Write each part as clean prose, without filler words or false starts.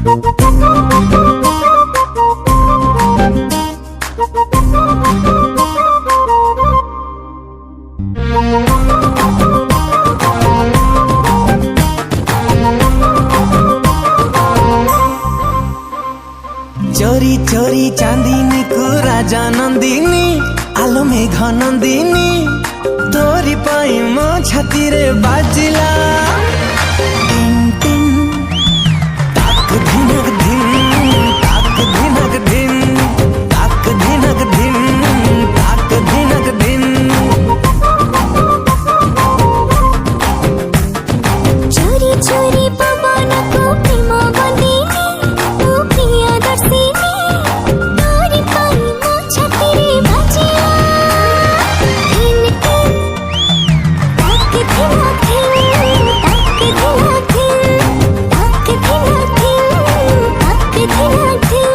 चोरी चोरी चांदीनी को राजा नंदिनी आलो मेघ नंदिनी तोरी पाई मो छाती रे बाजिला टिन टिन ताक धिनक धिन ताक धिनक धिन ताक धिनक धिन ताक धिनक धिन। चोरी चोरी पवन को प्रेम बंदिनी तू प्रियदर्शिनी तोरी पाई मो छाती रे बाजिला टिन टिन ताक धिनक धिन ताक धिनक धिन ताक धिनक धिन ताक धिनक धिन।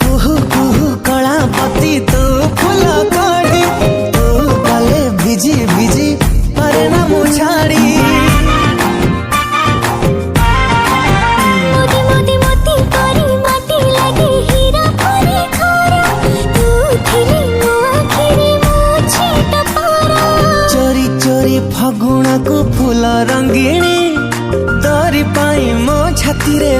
कुहू कुहू कलापति तू फूल कड़ी तू गले भिजी भिजी परे ना मुछाड़ी मोदी मोदी मोती करी माटी लगे हीरा परे खारा तू थिली मो आखिरी मो छीट पारा। चोरी चोरी फगुणा को फूल रंगीणी तोरी पाई मो छाती रे